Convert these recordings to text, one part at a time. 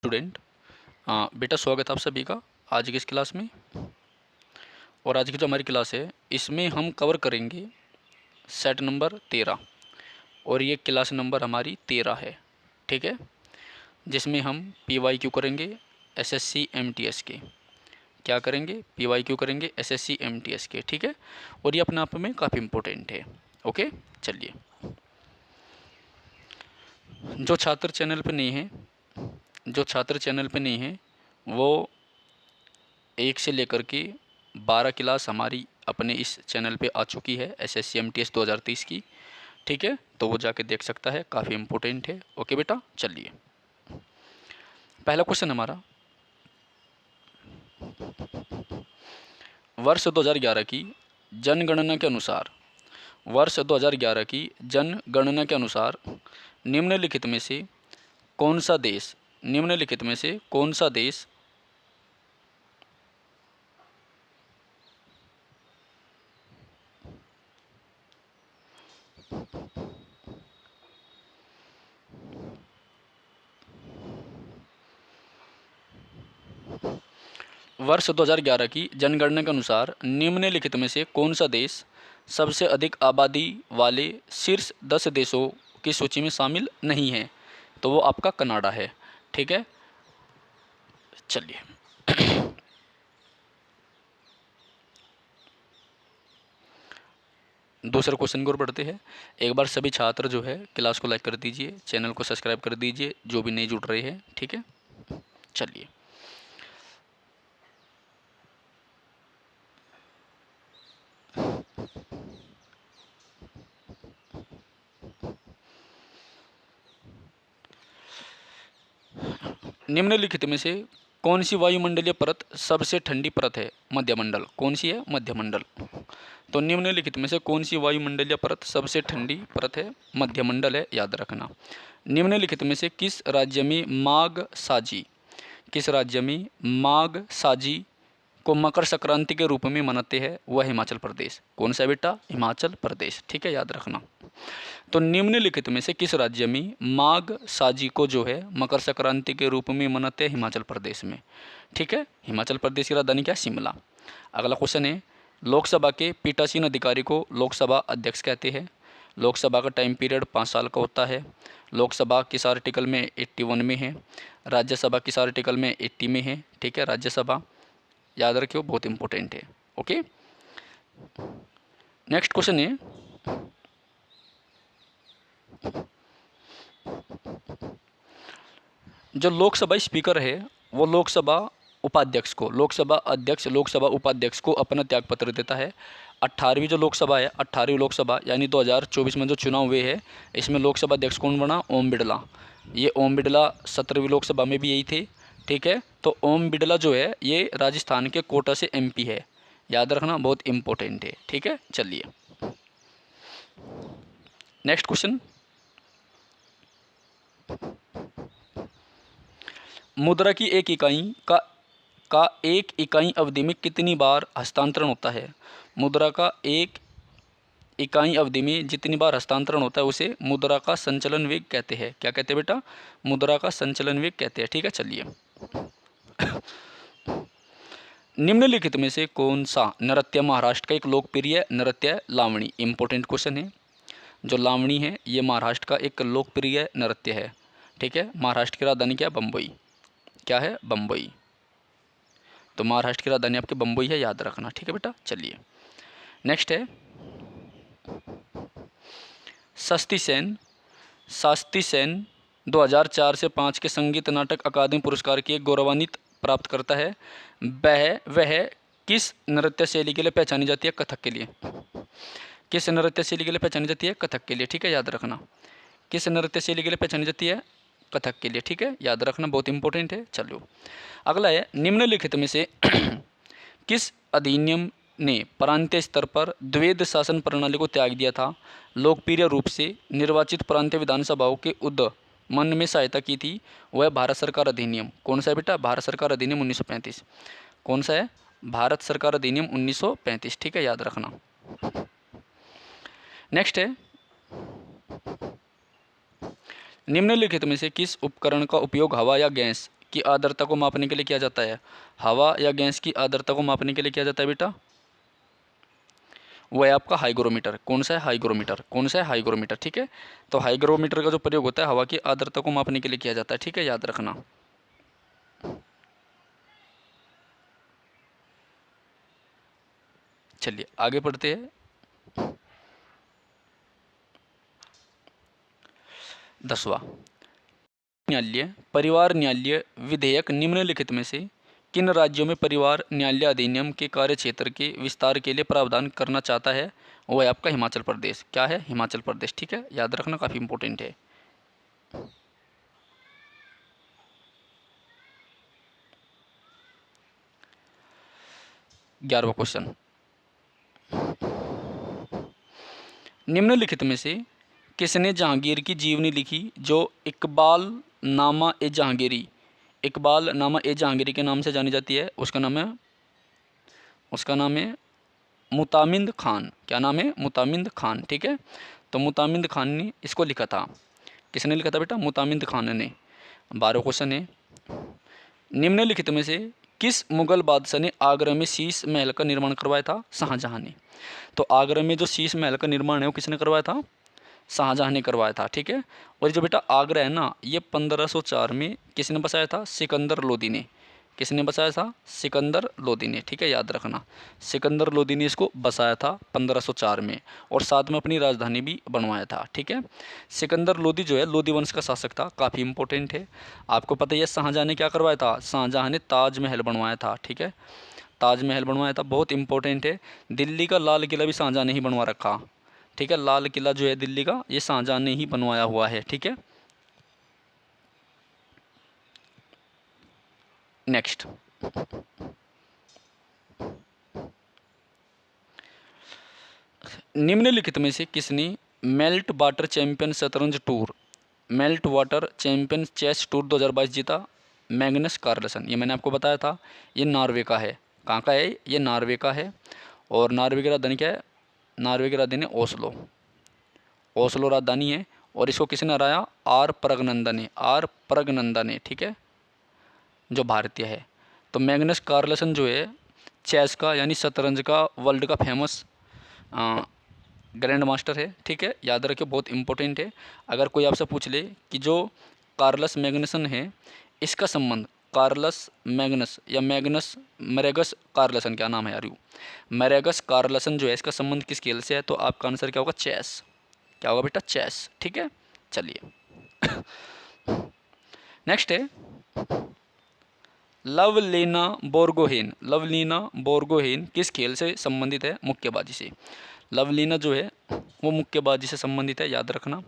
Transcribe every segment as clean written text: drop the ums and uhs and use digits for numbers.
Student, बेटा स्वागत है आप सभी का आज की इस क्लास में। और आज की जो हमारी क्लास है इसमें हम कवर करेंगे सेट नंबर 13 और ये क्लास नंबर हमारी 13 है। ठीक है, जिसमें हम PYQ करेंगे SSC MTS के। क्या करेंगे? PYQ करेंगे SSC MTS के। ठीक है, और ये अपने आप में काफ़ी इम्पोर्टेंट है। ओके, चलिए। जो छात्र चैनल पे नहीं है वो 1 से लेकर के 12 क्लास हमारी अपने इस चैनल पे आ चुकी है SSC MTS 2023 की। ठीक है, तो वो जाके देख सकता है, काफ़ी इम्पोर्टेंट है। ओके बेटा, चलिए। पहला क्वेश्चन हमारा, वर्ष 2011 की जनगणना के अनुसार निम्नलिखित में से कौन सा देश वर्ष 2011 की जनगणना के अनुसार निम्नलिखित में से कौन सा देश सबसे अधिक आबादी वाले शीर्ष 10 देशों की सूची में शामिल नहीं है? तो वो आपका कनाडा है। ठीक है, चलिए। दूसरे क्वेश्चन की ओर बढ़ते हैं। एक बार सभी छात्र जो है क्लास को लाइक कर दीजिए, चैनल को सब्सक्राइब कर दीजिए जो भी नहीं जुड़ रहे हैं। ठीक है, चलिए। निम्नलिखित में से कौन सी वायुमंडलीय परत सबसे ठंडी परत है? मध्यमंडल। कौन सी है? मध्यमंडल। तो निम्नलिखित में से कौन सी वायुमंडलीय परत सबसे ठंडी परत है? मध्यमंडल है, याद रखना। निम्नलिखित में से किस राज्य में माघ साजी को मकर संक्रांति के रूप में मनाते हैं? वह हिमाचल प्रदेश। कौन सा बेटा? हिमाचल प्रदेश। ठीक है, याद रखना। तो निम्नलिखित में से किस राज्य में माघ साजी को जो है मकर संक्रांति के रूप में मनाते हैं? हिमाचल प्रदेश में। ठीक है, हिमाचल प्रदेश की राजधानी क्या है? शिमला। अगला क्वेश्चन है, लोकसभा के पीठासीन अधिकारी को लोकसभा अध्यक्ष कहते हैं। लोकसभा का टाइम पीरियड 5 साल का होता है। लोकसभा किस आर्टिकल में? 81 में है। राज्यसभा किस आर्टिकल में? 80 में है। ठीक है, राज्यसभा याद रखियो, बहुत इंपॉर्टेंट है। ओके, नेक्स्ट क्वेश्चन है, जो लोकसभा स्पीकर है वो लोकसभा उपाध्यक्ष को अपना त्यागपत्र देता है। 18वीं जो लोकसभा है, 18वीं लोकसभा यानी 2024 में जो चुनाव हुए हैं, इसमें लोकसभा अध्यक्ष कौन बना? ओम बिड़ला। ये ओम बिड़ला 17वीं लोकसभा में भी यही थे। ठीक है, तो ओम बिड़ला जो है ये राजस्थान के कोटा से MP है, याद रखना, बहुत इंपॉर्टेंट है। ठीक है, चलिए। नेक्स्ट क्वेश्चन, मुद्रा की एक इकाई अवधि में कितनी बार हस्तांतरण होता है? मुद्रा का एक इकाई अवधि में जितनी बार हस्तांतरण होता है उसे मुद्रा का संचलन वेग कहते हैं। क्या कहते हैं बेटा? मुद्रा का संचलन वेग कहते हैं। ठीक है, चलिए। निम्नलिखित में से कौन सा नृत्य महाराष्ट्र का एक लोकप्रिय नृत्य है? लावणी। इंपॉर्टेंट क्वेश्चन है। जो लावणी है ये महाराष्ट्र का एक लोकप्रिय नृत्य है। ठीक है, महाराष्ट्र की राजधानी क्या है? बम्बई। क्या है? बम्बई। तो महाराष्ट्र की राजधानी आपके बम्बई है, याद रखना। ठीक है बेटा, चलिए। नेक्स्ट है, शास्त्री सेन 2004 से 5 के संगीत नाटक अकादमी पुरस्कार की गौरवान्वित प्राप्त करता है। वह किस नृत्य शैली के लिए पहचानी जाती है? कथक के लिए। किस नृत्य शैली के लिए पहचानी जाती है? कथक के लिए। ठीक है, याद रखना। किस नृत्य शैली के लिए पहचानी जाती है? कथक के लिए। ठीक है, याद रखना, बहुत इंपॉर्टेंट है। चलो, अगला है, निम्नलिखित में से किस अधिनियम ने प्रांतीय स्तर पर द्वैध शासन प्रणाली को त्याग दिया था? लोकप्रिय रूप से निर्वाचित प्रांतीय विधानसभाओं के उद्गमन में सहायता की थी? वह भारत सरकार अधिनियम। कौन सा है बेटा? भारत सरकार अधिनियम 1935। कौन सा है? भारत सरकार अधिनियम 1935। ठीक है, याद रखना। नेक्स्ट है, निम्नलिखित में से किस उपकरण का उपयोग हवा या गैस की आर्द्रता को मापने के लिए किया जाता है? हवा या गैस की आर्द्रता को मापने के लिए किया जाता है बेटा? वो है आपका हाइग्रोमीटर। कौन सा है? हाइग्रोमीटर। कौन सा है? हाइग्रोमीटर। ठीक है, तो हाइग्रोमीटर का जो प्रयोग होता है हवा की आर्द्रता को मापने के लिए किया जाता है। ठीक है, याद रखना। चलिए आगे बढ़ते हैं। 10वां, न्यायालय परिवार न्यायालय विधेयक निम्नलिखित में से किन राज्यों में परिवार न्यायालय अधिनियम के कार्यक्षेत्र के विस्तार के लिए प्रावधान करना चाहता है? वो है आपका हिमाचल प्रदेश। क्या है? हिमाचल प्रदेश। ठीक है, याद रखना, काफ़ी इंपॉर्टेंट है। ग्यारहवां क्वेश्चन, निम्नलिखित में से किसने जहांगीर की जीवनी लिखी जो इकबाल नामा ए जहांगीरी, इकबाल नामा ए जहांगीरी के नाम से जानी जाती है? उसका नाम है मुतामिंद खान। क्या नाम है? मुतामिंद खान। ठीक है, तो मुतामिंद खान ने इसको लिखा था। किसने लिखा था बेटा? मुतामिंद खान ने। 12वां क्वेश्चन है, निम्नलिखित में से किस मुगल बादशाह ने आगरा में शीश महल का निर्माण करवाया था? शाहजहां ने। तो आगरा में जो शीश महल का निर्माण है वो किसने करवाया था? शाहजहां ने करवाया था। ठीक है, और जो बेटा आगरा है ना, ये 1504 में किसने बसाया था? सिकंदर लोदी ने। किसने बसाया था? सिकंदर लोदी ने। ठीक है, याद रखना, सिकंदर लोदी ने इसको बसाया था 1504 में, और साथ में अपनी राजधानी भी बनवाया था। ठीक है, सिकंदर लोदी जो है लोदी वंश का शासक था, काफ़ी इंपॉर्टेंट है। आपको पता ही है शाहजहां ने क्या करवाया था? शाहजहां ने ताजमहल बनवाया था। ठीक है, ताजमहल बनवाया था, बहुत इंपॉर्टेंट है। दिल्ली का लाल किला भी शाहजहां ने ही बनवा रखा। ठीक है, लाल किला जो है दिल्ली का, ये शाहजहां ने ही बनवाया हुआ है। ठीक है, नेक्स्ट, निम्नलिखित में से किसने मेल्ट वाटर चैंपियन शतरंज Tour, Meltwater Champion Chess Tour 2022 जीता? Magnus Carlsen. ये मैंने आपको बताया था, ये नॉर्वे का है। कहाँ का है? ये नॉर्वे का है। और नॉर्वे की राजधानी क्या है? नॉर्वे की राजधानी ओस्लो। ओस्लो राजधानी है। और इसको किसने हराया? आर प्रगनंदा ने। आर प्रगनंदा ने। ठीक है, जो भारतीय है। तो मैग्नस कार्लसन जो है चेस का यानी शतरंज का वर्ल्ड का फेमस ग्रैंड मास्टर है। ठीक है, याद रखिए, बहुत इंपॉर्टेंट है। अगर कोई आपसे पूछ ले कि जो कार्लस मैग्नसन है, इसका संबंध कार्लस मैग्नस या मैग्नस मैरेगस कार्लसन, क्या नाम है यार, मैरेगस कार्लसन जो है, इसका संबंध किस खेल से है? तो आपका आंसर क्या होगा? चेस। क्या होगा बेटा? चेस। ठीक है, चलिए नेक्स्ट है लवलीना बोर्गोहेन। लवलीना बोर्गोहेन किस खेल से संबंधित है? मुक्केबाजी से। लवलीना जो है वो मुक्केबाजी से संबंधित है, याद रखना।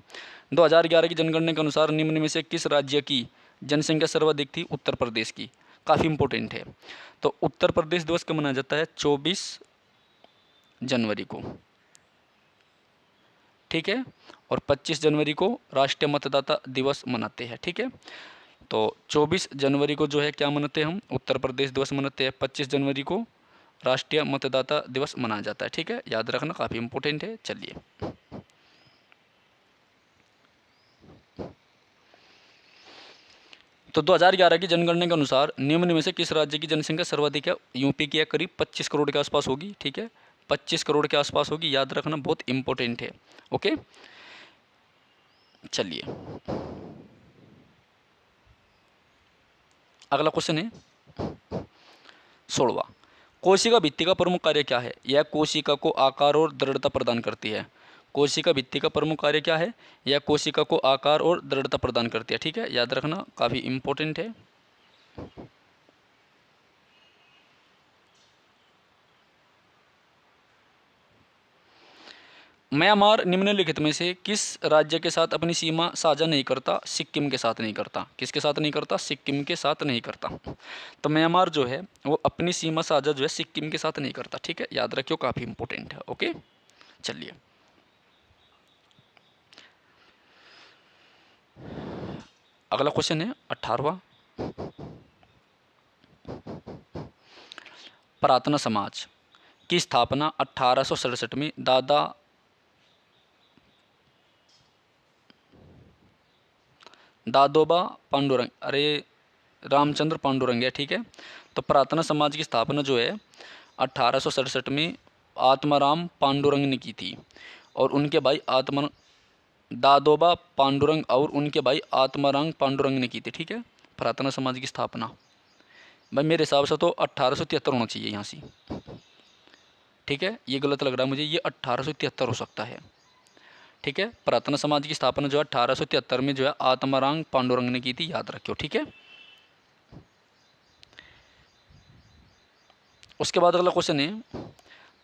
2011 की जनगणना के अनुसार निम्न में से किस राज्य की जनसंख्या सर्वाधिक थी? उत्तर प्रदेश की। काफ़ी इंपॉर्टेंट है। तो उत्तर प्रदेश दिवस कब मनाया जाता है? 24 जनवरी को। ठीक है, और 25 जनवरी को राष्ट्रीय मतदाता दिवस मनाते हैं। ठीक है, तो 24 जनवरी को जो है क्या मनाते हैं हम? उत्तर प्रदेश दिवस मनाते हैं। 25 जनवरी को राष्ट्रीय मतदाता दिवस मनाया जाता है। ठीक है, याद रखना, काफ़ी इंपॉर्टेंट है। चलिए तो 2011 की जनगणना के अनुसार निम्न में से किस राज्य की जनसंख्या सर्वाधिक है? यूपी की है, करीब 25 करोड़ के आसपास होगी। ठीक है, 25 करोड़ के आसपास होगी, याद रखना, बहुत इंपॉर्टेंट है। ओके, चलिए अगला क्वेश्चन है 16वां, कोशिका भित्ति का प्रमुख कार्य क्या है? यह कोशिका को आकार और दृढ़ता प्रदान करती है। कोशिका भित्ति का प्रमुख कार्य क्या है? यह कोशिका को आकार और दृढ़ता प्रदान करती है। ठीक है, याद रखना, काफ़ी इंपॉर्टेंट है। म्यांमार निम्नलिखित में से किस राज्य के साथ अपनी सीमा साझा नहीं करता? सिक्किम के साथ नहीं करता। किसके साथ नहीं करता? सिक्किम के साथ नहीं करता। तो म्यांमार जो है वो अपनी सीमा साझा जो है सिक्किम के साथ नहीं करता। ठीक है, याद रखियो, काफ़ी इंपॉर्टेंट है। ओके, चलिए अगला क्वेश्चन है 18वां, प्रार्थना समाज की स्थापना 1867 में दादोबा पांडुरंग, अरे रामचंद्र पांडुरंग है, ठीक है। तो प्रार्थना समाज की स्थापना जो है 1867 में आत्माराम पांडुरंग ने की थी, और उनके भाई दादोबा पांडुरंग और उनके भाई आत्माराम पांडुरंग ने की थी, ठीक है, प्रार्थना समाज की स्थापना। भाई मेरे हिसाब से तो 1873 होना चाहिए यहाँ से, ठीक है, ये गलत लग रहा है मुझे, ये 1873 हो सकता है, ठीक है। प्रार्थना समाज की स्थापना जो है 1873 में जो है आत्माराम पांडुरंग ने की थी, याद रखियो, ठीक है। उसके बाद अगला क्वेश्चन है,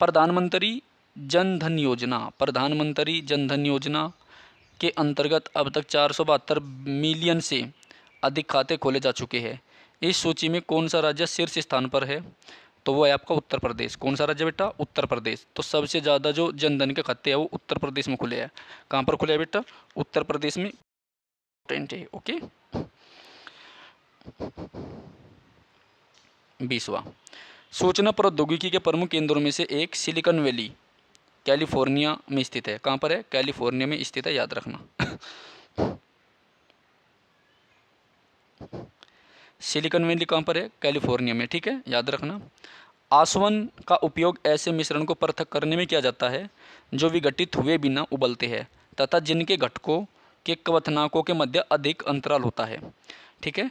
प्रधानमंत्री जन धन योजना, प्रधानमंत्री जन धन योजना के अंतर्गत अब तक 472 मिलियन से अधिक खाते खोले जा चुके हैं। इस सूची में कौन सा राज्य शीर्ष स्थान पर है? तो वो है आपका उत्तर प्रदेश। कौन सा राज्य बेटा? उत्तर प्रदेश। तो सबसे ज़्यादा जो जनधन के खाते हैं वो उत्तर प्रदेश में खुले हैं। कहाँ पर खुले हैं बेटा? उत्तर प्रदेश में। इंपॉर्टेंट है, ओके। 20वां, सूचना प्रौद्योगिकी के प्रमुख केंद्रों में से एक सिलिकॉन वैली कैलिफोर्निया में स्थित है। कहाँ पर है? कैलिफोर्निया में स्थित है, याद रखना। सिलिकॉन वैली कहाँ पर है? कैलिफोर्निया में, ठीक है, याद रखना। आसवन का उपयोग ऐसे मिश्रण को पृथक करने में किया जाता है जो विघटित हुए बिना उबलते हैं तथा जिनके घटकों के क्वथनांकों के मध्य अधिक अंतराल होता है, ठीक है।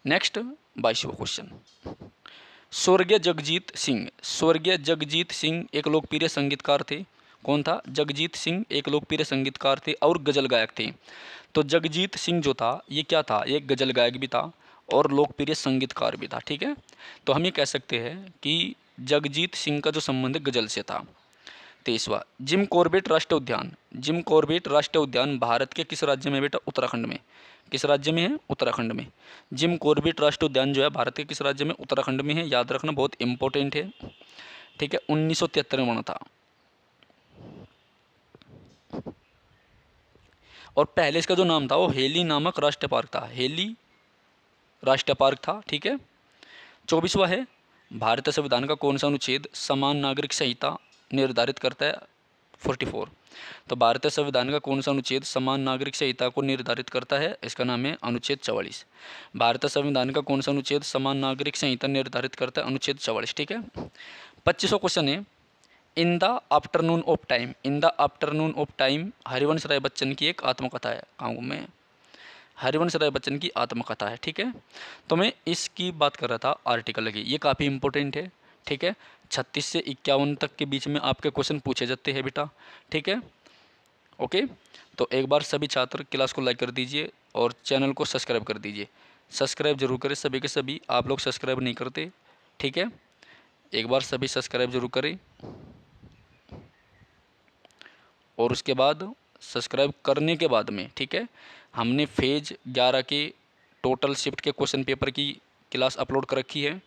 नेक्स्ट 22वां क्वेश्चन, स्वर्गीय जगजीत सिंह एक लोकप्रिय संगीतकार थे। कौन था? जगजीत सिंह एक लोकप्रिय संगीतकार थे और गज़ल गायक थे। तो जगजीत सिंह जो था ये क्या था? ये गज़ल गायक भी था और लोकप्रिय संगीतकार भी था, ठीक है। तो हम ये कह सकते हैं कि जगजीत सिंह का जो संबंध गज़ल से था। 23वां, जिम कॉर्बेट राष्ट्रीय उद्यान, जिम कॉर्बेट राष्ट्रीय उद्यान भारत के किस राज्य में बेटा? उत्तराखंड में। किस राज्य में है? उत्तराखंड में। जिम कॉर्बेट राष्ट्रीय उद्यान जो है भारत के किस राज्य में? उत्तराखंड में है, याद रखना, बहुत इंपॉर्टेंट है, ठीक है। 1973 में बना था और पहले इसका जो नाम था वो हेली नामक राष्ट्रीय पार्क था, हेली राष्ट्रीय पार्क था, ठीक है। 24वां है, भारतीय संविधान का कौन सा अनुच्छेद समान नागरिक संहिता निर्धारित करता है? 44। तो भारतीय संविधान का कौन सा अनुच्छेद समान नागरिक संहिता को निर्धारित करता है? इसका नाम है अनुच्छेद 44। भारतीय संविधान का कौन सा अनुच्छेद समान नागरिक संहिता निर्धारित करता है? अनुच्छेद 44, ठीक है। 25वां क्वेश्चन है, in the afternoon of time, in the afternoon of time Harivansh Rai Bachchan की एक आत्मकथा है। कहाँ में? हरिवंश राय बच्चन की आत्मकथा है, ठीक है। तो मैं इसकी बात कर रहा था आर्टिकल की, ये काफ़ी इंपॉर्टेंट है, ठीक है। 36 से 51 तक के बीच में आपके क्वेश्चन पूछे जाते हैं बेटा, ठीक है, ओके। तो एक बार सभी छात्र क्लास को लाइक कर दीजिए और चैनल को सब्सक्राइब कर दीजिए। सब्सक्राइब जरूर करें, सभी के सभी, आप लोग सब्सक्राइब नहीं करते, ठीक है। एक बार सभी सब्सक्राइब जरूर करें और उसके बाद सब्सक्राइब करने के बाद में, ठीक है, हमने फेज 11 के टोटल शिफ्ट के क्वेश्चन पेपर की क्लास अपलोड कर रखी है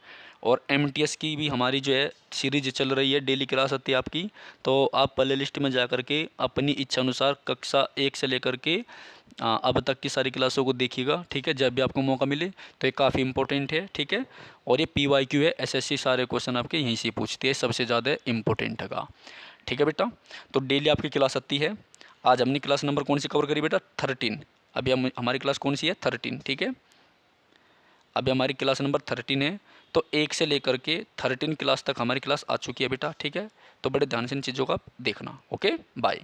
और MTS की भी हमारी जो है सीरीज चल रही है, डेली क्लास आती है आपकी। तो आप प्ले लिस्ट में जा कर के अपनी इच्छा अनुसार कक्षा 1 से लेकर के अब तक की सारी क्लासों को देखिएगा, ठीक है, जब भी आपको मौका मिले। तो ये काफ़ी इंपॉर्टेंट है, ठीक है। और ये PYQ है, SSC सारे क्वेश्चन आपके यहीं से पूछती है, सबसे ज़्यादा इंपॉर्टेंट है, ठीक है बेटा। तो डेली आपकी क्लास आती है। आज हमने क्लास नंबर कौन सी कवर करी बेटा? 13। अभी हमारी क्लास कौन सी है? 13, ठीक है। अभी हमारी क्लास नंबर 13 है। तो 1 से लेकर के 13 क्लास तक हमारी क्लास आ चुकी है बेटा, ठीक है। तो बड़े ध्यान से इन चीज़ों का देखना, ओके, बाय।